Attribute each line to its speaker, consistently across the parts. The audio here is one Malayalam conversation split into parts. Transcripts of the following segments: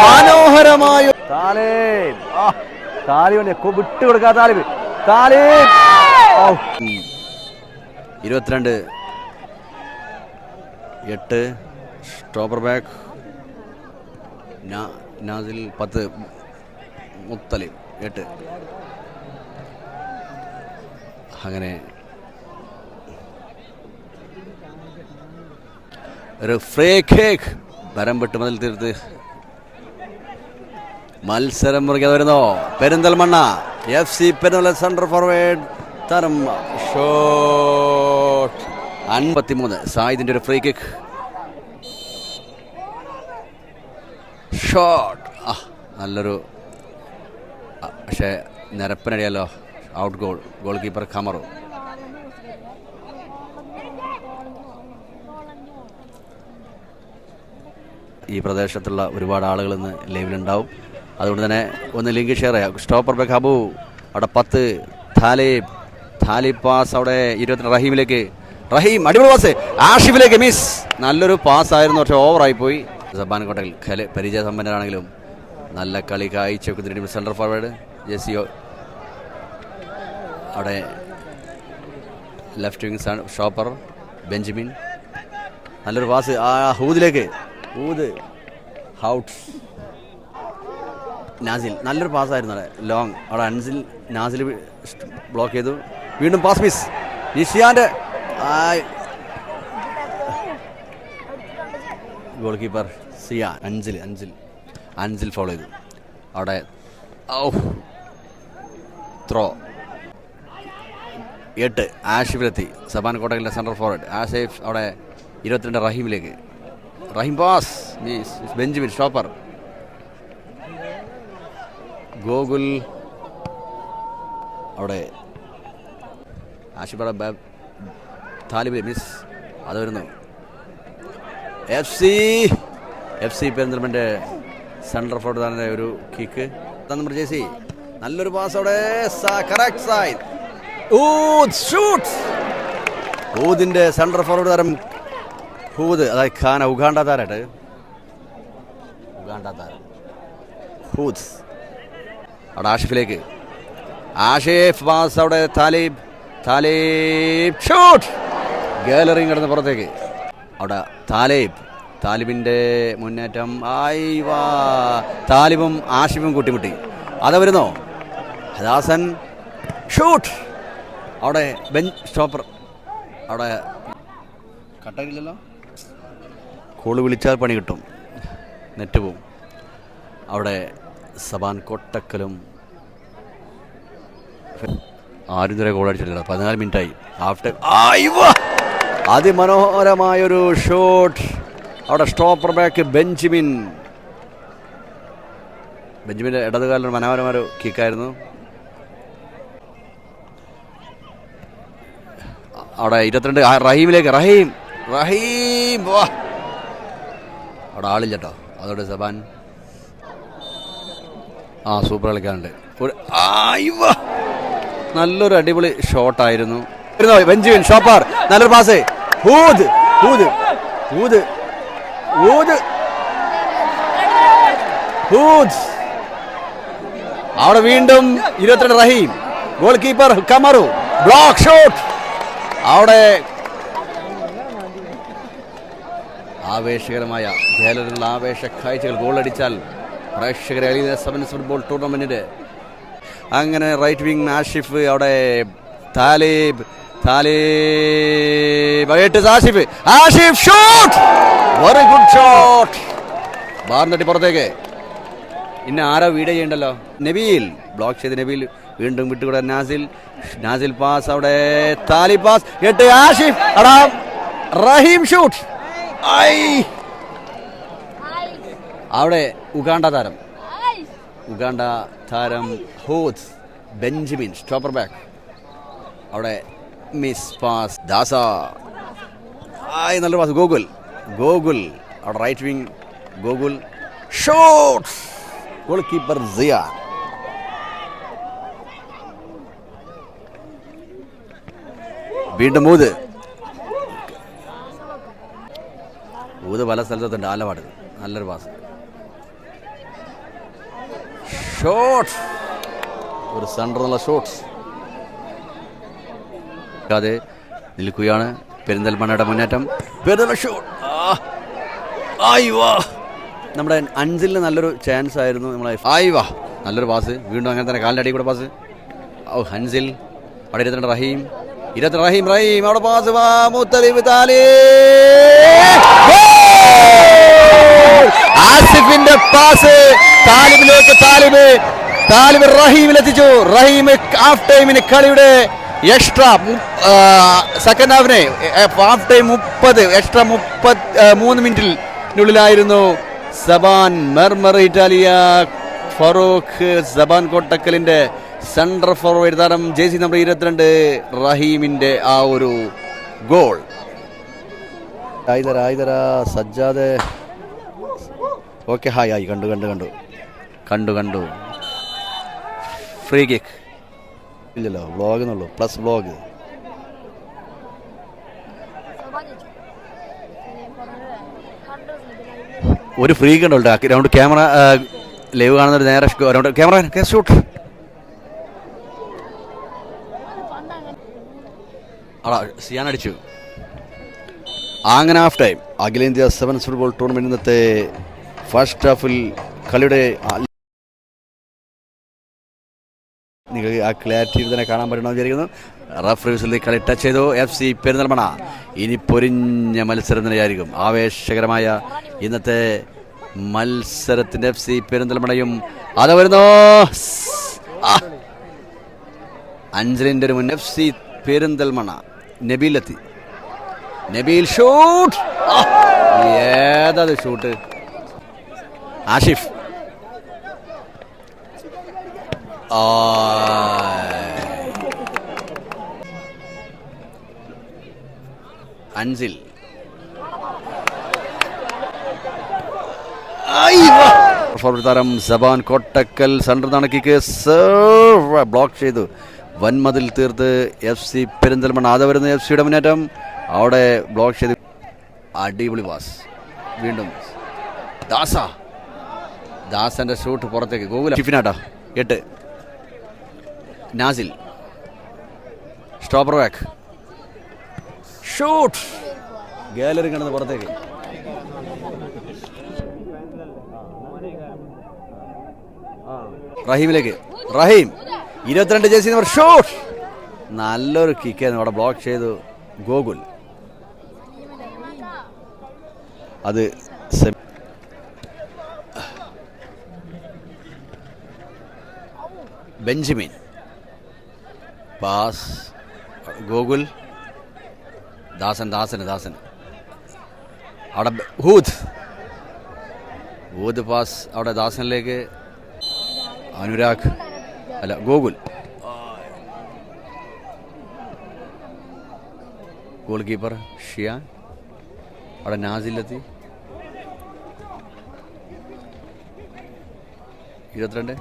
Speaker 1: മനോഹരമായ താലിബിനെ വിട്ടുകൊടുക്കാ Talib 22-8 stopper back Nasil 10 Muthalib 8. അങ്ങനെ ഒരു ഫ്രീ കിക്ക് ബരം വിട്ട് മുതൽ തീർത്ത് മത്സരം മുറുകെ വരുന്നു. Perinthalmanna FC Perinthalmanna central forward തരം ഷോട്ട് 53. സായിദിന്റെ ഒരു ഫ്രീ കിക്ക് ഷോട്ട് നല്ലൊരു പക്ഷേ നിരപ്പനടിയല്ലോ. Out goalkeeper Khamaru. ഈ പ്രദേശത്തുള്ള ഒരുപാട് ആളുകൾ ഇന്ന് ലൈവിലുണ്ടാവും. അതുകൊണ്ട് തന്നെ ഒന്ന് ലിങ്ക് ഷെയർ ചെയ്യാം. സ്റ്റോപ്പർ ബാക്ക് ഹബു അവിടെ 10. താലിബ് പാസ് അവിടെ 22 റഹീമിലേക്ക്. റഹീം അടിപൊളി പാസ് ആഷിഫിലേക്ക് മിസ്. നല്ലൊരു പാസ് ആയിരുന്നു, പക്ഷേ ഓവറായിപ്പോയി. സബാൻ കോട്ടയിൽ പരിചയസമ്പന്നരാണെങ്കിലും നല്ല കളി കാഴ്ചവെക്കുന്ന സെൻട്രൽ ഫോർവേഡ് ജെസിയോ. അവിടെ ലെഫ്റ്റ് വിങ് ഷോപ്പർ ബെഞ്ചമിൻ. നല്ലൊരു പാസ് ഹൂദിലേക്ക്. ഔട്ട് നാസിൽ. നല്ലൊരു പാസ്സായിരുന്നു അവിടെ ലോങ്. അവിടെ നാസിൽ ബ്ലോക്ക് ചെയ്തു. വീണ്ടും പാസ് മിസ്. നിഷിയാൻ്റെ ഗോൾ കീപ്പർ സിയാൻ. അഞ്ചിൽ ഫോളോ ചെയ്തു. അവിടെ ത്രോ 8 ആഷിഫിലെത്തി. സബാൻ കോട്ടകലിൻ്റെ സെൻട്രൽ ഫോർവേഡ് ആഷിഫ്. അവിടെ 22 റഹീമിലേക്ക്. Rahim pass Benjamin stopper. Gokul അവിടെ ആഷിഫ്. അവിടെ താലിബ് മിസ്. അത് വരുന്നു. FC പെരിന്തൽമണ്ണ സെൻട്രൽ ഫോർവേഡ് തന്നെ ഒരു കിക്ക്. നമ്പർ ജേസി. നല്ലൊരു പാസ് അവിടെ കറക്റ്റ് സൈഡ്. ഊദിന്റെ സെൻട്രൽ ഫോർവേഡ് താരം അതായത് ഖാന ഉഗാണ്ട താരം ഹൂദ്. അവിടെ ആഷിഫിലേക്ക്. ആഷിഫ് പാസ് അവിടെ താലിബ് ഷൂട്ട്. ഗാലറിയും കിടന്ന് പുറത്തേക്ക്. അവിടെ താലിബിന്റെ മുന്നേറ്റം. താലിബും ആഷിഫും കൂട്ടിമുട്ടി. അത് വരുന്നോ ഹദാസൻ ഷൂട്ട്. അവിടെ ബെഞ്ച് സ്റ്റോപ്പർ. അവിടെ കട്ടാക്കില്ലല്ലോ. കോള് വിളിച്ചാൽ പണി കിട്ടും, നെറ്റ് പോവും. അവിടെ സബാൻ കോട്ടക്കലും ആരും ഇതുവരെ ഗോൾ അടിച്ചിട്ടില്ല. 14 മിനിറ്റായി. ആഫ്റ്റർ അതിമനോഹരമായൊരു ഷോട്ട്. അവിടെ സ്റ്റോപ്പർ ബാക്ക് ബെഞ്ചമിൻ്റെ ഇടതുകാലിന് മനോഹരമായൊരു കിക്കായിരുന്നു. അവിടെ 22 റഹീമിലേക്ക്. റഹീം അവിടെ ആളില്ല കേട്ടോ. അതോടെ സബാൻ സൂപ്പർ കളിക്കാറുണ്ട്. നല്ലൊരു അടിപൊളി ഷോട്ടായിരുന്നു. Benjamin stopper. നല്ലൊരു പാസ്. ഹൂദ് അവിടെ വീണ്ടും 22 Rahim. Goalkeeper Khamaru. Block shot. അവിടെ ആവേശകരമായ ഗാലറിയിലുള്ള ആവേശ കാഴ്ചകൾ. ഗോളടിച്ചാൽ പ്രേക്ഷകരെ അറിയുന്ന 7 ഫുട്ബോൾ ടൂർണമെന്റിന്റെ. അങ്ങനെ റൈറ്റ് വിങ് ആഷിഫ്. അവിടെ Talib Ashif shot. Very good shot. ബാറിന്റെ പുറത്തേക്ക്. ഇന്ന് ആരോ വീഡിയോ ചെയ്യണ്ടല്ലോ. നബീൽ ബ്ലോക്ക് ചെയ്ത്. നബീൽ വീണ്ടും വിട്ടുകൂടെ. നാസിൽ പാസ്. അവിടെ താലിബ് പാസ്. 8 ആഷിഫ്. റഹീം ഷൂട്ട്. അവിടെ ഉഗാണ്ട താരം ഹൂദ് ബെഞ്ചമിൻ സ്റ്റോപ്പർ ബാക്ക്. അവിടെ മിസ് പാസ്. ദാസ. നല്ല പാസ്. ഗോകുൽ. അവിടെ right wing Gokul shot. Goalkeeper Siyan. വീണ്ടും മൂത്. ഊത് പല സ്ഥലത്തുണ്ട്. ആലപാട് നല്ലൊരു പാസ്. ഷോട്ട്, ഒരു സെൻട്രൽ ഷോട്ട്സ് അതെ നിൽക്കുകയാണ് പെരിന്തൽമണ്ണയുടെ മുന്നേറ്റം. നമ്മുടെ അഞ്ചിലിന് നല്ലൊരു ചാൻസ് ആയിരുന്നു. നമ്മളെ നല്ലൊരു പാസ്. വീണ്ടും അങ്ങനെ തന്നെ കാലിൻ്റെ അടി കൂടെ പാസ്. ഹൻസിൽ അവിടെ 22 റഹീം അവിടെ പാസ്. ആസിഫിന്റെ പാസ് താലിബിലേക്ക്. താലിബ് റഹീമിലെത്തിച്ചു. റഹീം ഹാഫ് ടൈമിന് കളിയുടെ എക്സ്ട്രാ സെക്കൻഡ് ഹാഫിനെ ഹാഫ് ടൈം 30 എക്സ്ട്രാ 33 മിനിറ്റിനുള്ളിലായിരുന്നു സബാൻ മെർമർ ഇറ്റാലിയ ഫറൂഖ് സബാൻ കോട്ടക്കലിന്റെ സെൻട്രൽ ഫോർവേഡ് താരം ജേസി നമ്പർ 22 റഹീമിന്റെ ആ ഒരു ഗോൾ. സജ്ജാദ് ഓക്കെ ഹായ് കണ്ടു ഫ്രീ കിക്ക് ഇല്ലല്ലോ, വ്ളോഗ് എന്നുള്ളൂ, പ്ലസ് വ്ളോഗ്. ഒരു ഫ്രീ കണ്ടോ ഗ്രൗണ്ട്. ക്യാമറ ലൈവ് കാണുന്ന നേരെ ക്യാമറ ഷൂട്ട്. സിയാൻ അടിച്ചു. അങ്ങനെ ഹാഫ് ടൈം അഖിലേന്ത്യാ സെവൻസ് ഫുട്ബോൾ ടൂർണമെന്റ് ഇന്നത്തെ ഫസ്റ്റ് ഹാഫിൽ കളിയുടെ നിങ്ങൾക്ക് ആ ക്ലാരിറ്റിയിൽ തന്നെ കാണാൻ പറ്റണമെന്ന് വിചാരിക്കുന്നു. റഫറീസിൽ കളി ടച്ച് ചെയ്തു. FC പെരിന്തൽമണ്ണ ഇനി പൊരിഞ്ഞ മത്സരം തന്നെയായിരിക്കും. ആവേശകരമായ ഇന്നത്തെ മത്സരത്തിന്റെ FC പെരിന്തൽമണ്ണയും അത് വരുന്നു. അഞ്ചലിന്റെ ഒരു മുൻ FC പെരിന്തൽമണ്ണ നബീൽ ഷൂട്ട്. ഏതത് ഷൂട്ട്. ആഷിഫ് അൻസിൽ താരം സബാൻ കോട്ടക്കൽ സെൻട്രൽ നടക്കിക്ക് ബ്ലോക്ക് ചെയ്തു. വൻമതിൽ തീർത്ത് FC പെരിന്തൽമണ്ണ. അത് വരുന്ന FC മുന്നേറ്റം അവിടെ ബ്ലോക്ക് ചെയ്ത് അടിപൊളി പാസ്. വീണ്ടും ദാസന്റെ ഷൂട്ട് പുറത്തേക്ക്. ഗോകുല ടിഫിനാട്ടോ 8 Nasil stopper back shoot. Gallery കിടന്ന് പുറത്തേക്ക്. റഹീമിലേക്ക്. റഹീം 22 ജേഴ്സി നമ്പർ ഷൂട്ട്. നല്ലൊരു കിക്കായിരുന്നു. അവിടെ ബ്ലോക്ക് ചെയ്തു ഗോകുൽ. അത് ബെഞ്ചമിൻ പാസ്. ഗോകുൽ ദാസൻ അവിടെ ഹൂദ് പാസ് അവിടെ ദാസനിലേക്ക്. അനുരാഗ് അല്ല ഗോകുൽ. ഗോൾ കീപ്പർ ഷിയാൻ അവിടെ നാസിലെത്തി. 22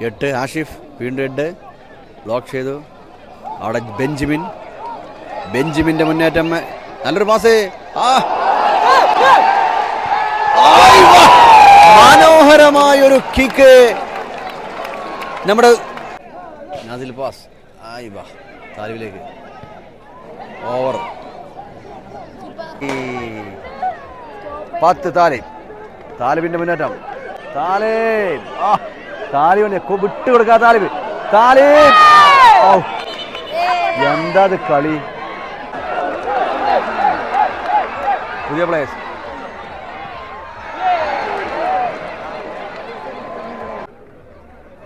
Speaker 1: 8 ആഷിഫ്. വീണ്ടും 8 ബ്ലോക്ക് ചെയ്തു. അവിടെ ബെഞ്ചമിന്റെ മുന്നേറ്റം. നല്ലൊരു പാസ്. മനോഹരമായൊരു കിക്ക്. നമ്മുടെ നാസിൽ പാസ്. താലിബിലേക്ക് ഓവർ 10 താലിബിന്റെ മുന്നേറ്റം. താലിബിനെ വിട്ടുകൊടുക്കാ. താലിബ് എന്താ കളി. പുതിയ പ്ലേയേഴ്സ്.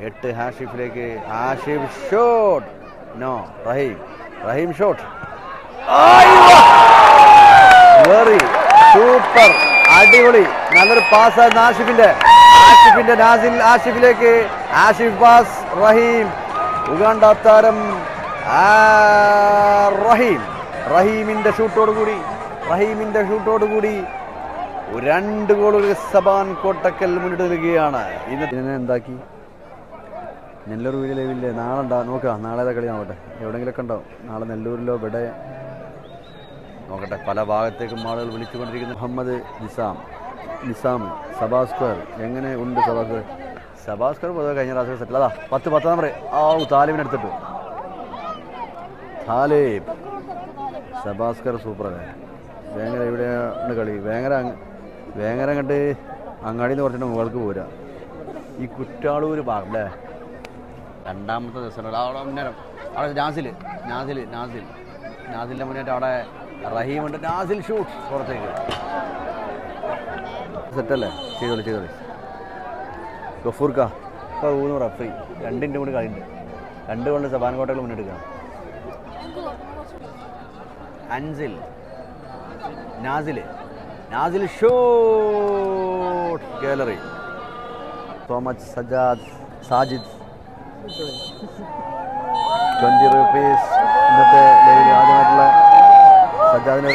Speaker 1: എട്ട് ഹാഷിഫിലേക്ക്. ഹാഷിഫ് ഷോട്ട്. നോ. റഹീം ഷോട്ട്. വെറി സൂപ്പർ അടിപൊളി നല്ലൊരു പാസ്സായിരുന്നു ആഷിഫിന്റെ നാസിൽ ആഷിഫിലേക്ക്. ആഷിഫ് പാസ്. ഉഗാണ്ട താരം റഹീമിന്റെ ഷൂട്ടോടുകൂടി 2 ഗോളുകൾ സബാൻ കോട്ടക്കൽ മുന്നിട്ട് നിൽക്കുകയാണ്. ഇന്ന് എന്താക്കി നെല്ലൂർ വീഡിയോ ലൈവില്ലേ നാളെ നോക്കാം. നാളെ കളി നോക്കട്ടെ. എവിടെയെങ്കിലൊക്കെ ഉണ്ടാവും. നാളെ നെല്ലൂരിലോ ഇവിടെ നോക്കട്ടെ, പല ഭാഗത്തേക്കും ആളുകൾ വിളിച്ചുകൊണ്ടിരിക്കുന്നു. മുഹമ്മദ് നിസാം സബാസ്കർ എങ്ങനെ ഉണ്ട്? സബാസ്കർ പൊതുവെ കഴിഞ്ഞ പ്രാവശ്യം സെറ്റിൽ. അതാ 10 നമ്പർ താലിബിനെടുത്തിട്ടു. താലിബ് സബാസ്കർ സൂപ്പറല്ലേ. വേങ്ങര ഇവിടെയാണ് കളി. വേങ്ങര കണ്ട് അങ്ങാടിയിൽ നിന്ന് കുറച്ചിട്ട് മുകൾക്ക് പോരാ. ഈ കുറ്റാളൂർ ഭാഗം അല്ലേ, രണ്ടാമത്തെ ദിവസം അവിടെ മുന്നേരം. അവിടെ നാസിലിൻ്റെ മുന്നേറ്റം. അവിടെ റഹീമുണ്ട്. നാസിൽ ഷൂട്ട് പുറത്തേക്ക്. സെറ്റല്ലേ, ചെയ്തോളി. ഗഫൂർക്ക ഇപ്പോൾ 3 റഫറി 2 കൂടി കളിയുണ്ട്. 2 കൊണ്ട് സബാൻ കോട്ടകൾ മുന്നെടുക്കുക. Ansil Nasil shoot gallery. So much Sajid 20 rupees. ഇന്നത്തെ ലൈവിൽ ആദ്യമായിട്ടുള്ള സജ്ജാദിന്